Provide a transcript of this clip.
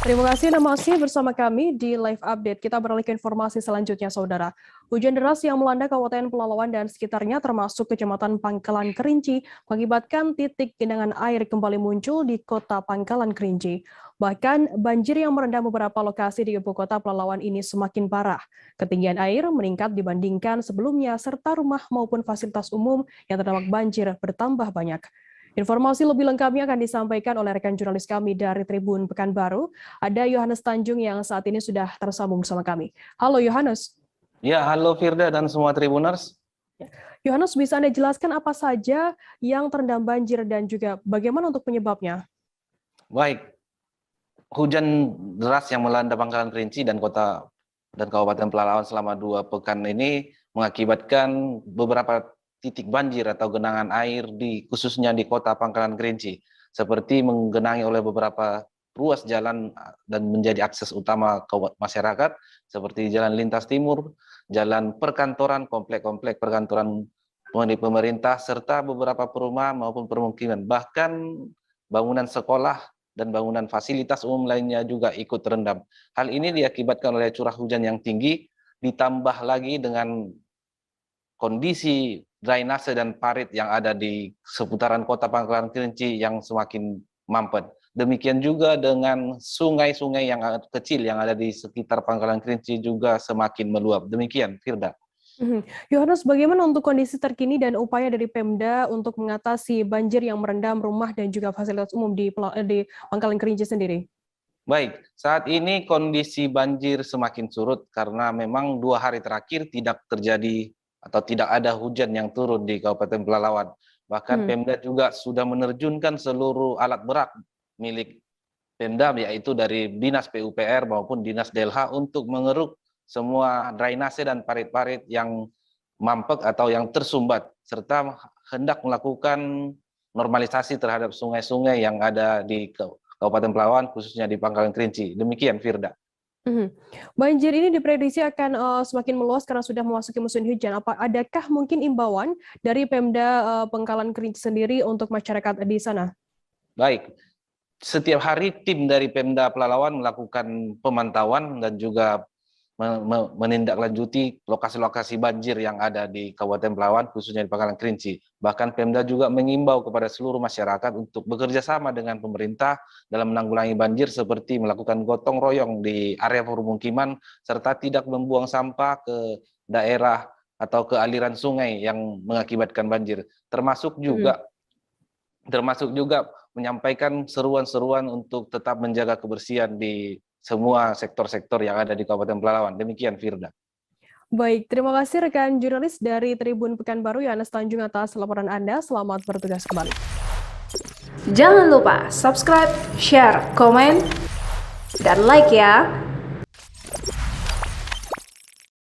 Terima kasih Anda masih bersama kami di Live Update. Kita beralih ke informasi selanjutnya, Saudara. Hujan deras yang melanda Kabupaten Pelalawan dan sekitarnya termasuk Kecamatan Pangkalan Kerinci mengakibatkan titik genangan air kembali muncul di Kota Pangkalan Kerinci. Bahkan banjir yang merendam beberapa lokasi di Ibu Kota Pelalawan ini semakin parah. Ketinggian air meningkat dibandingkan sebelumnya serta rumah maupun fasilitas umum yang terdampak banjir bertambah banyak. Informasi lebih lengkapnya akan disampaikan oleh rekan jurnalis kami dari Tribun Pekanbaru. Ada Yohanes Tanjung yang saat ini sudah tersambung bersama kami. Halo Yohanes. Ya, halo Firda dan semua Tribuners. Yohanes, bisa Anda jelaskan apa saja yang terendam banjir dan juga bagaimana untuk penyebabnya? Baik, hujan deras yang melanda Pangkalan Kerinci dan kota dan Kabupaten Pelalawan selama 2 pekan ini mengakibatkan beberapa titik banjir atau genangan air khususnya di Kota Pangkalan Kerinci, seperti menggenangi oleh beberapa ruas jalan dan menjadi akses utama masyarakat seperti Jalan Lintas Timur, jalan perkantoran, komplek-komplek perkantoran pemerintah serta beberapa perumahan maupun permukiman, bahkan bangunan sekolah dan bangunan fasilitas umum lainnya juga ikut terendam. Hal ini diakibatkan oleh curah hujan yang tinggi, ditambah lagi dengan kondisi drainase dan parit yang ada di seputaran Kota Pangkalan Kerinci yang semakin mampet. Demikian juga dengan sungai-sungai yang kecil yang ada di sekitar Pangkalan Kerinci juga semakin meluap. Demikian, Firda. Yohanes, bagaimana untuk kondisi terkini dan upaya dari Pemda untuk mengatasi banjir yang merendam rumah dan juga fasilitas umum di Pangkalan Kerinci sendiri? Baik, saat ini kondisi banjir semakin surut karena memang 2 hari terakhir tidak terjadi atau tidak ada hujan yang turun di Kabupaten Pelalawan. Bahkan Pemda juga sudah menerjunkan seluruh alat berat milik Pemda, yaitu dari Dinas PUPR maupun Dinas DLH untuk mengeruk semua drainase dan parit-parit yang mampet atau yang tersumbat, serta hendak melakukan normalisasi terhadap sungai-sungai yang ada di Kabupaten Pelalawan, khususnya di Pangkalan Kerinci. Demikian, Firda. Banjir ini diprediksi akan semakin meluas karena sudah memasuki musim hujan. Adakah mungkin imbauan dari Pemda Pangkalan Kerinci sendiri untuk masyarakat di sana? Baik, setiap hari tim dari Pemda Pelalawan melakukan pemantauan dan juga menindaklanjuti lokasi-lokasi banjir yang ada di Kabupaten Pelalawan, khususnya di Pangkalan Kerinci. Bahkan Pemda juga mengimbau kepada seluruh masyarakat untuk bekerja sama dengan pemerintah dalam menanggulangi banjir, seperti melakukan gotong royong di area permukiman, serta tidak membuang sampah ke daerah atau ke aliran sungai yang mengakibatkan banjir. Termasuk juga menyampaikan seruan-seruan untuk tetap menjaga kebersihan di semua sektor-sektor yang ada di Kabupaten Pelalawan. Demikian, Firda. Baik, terima kasih rekan jurnalis dari Tribun Pekanbaru, Yohanes Tanjung, atas laporan Anda. Selamat bertugas kembali. Jangan lupa subscribe, share, komen, dan like ya.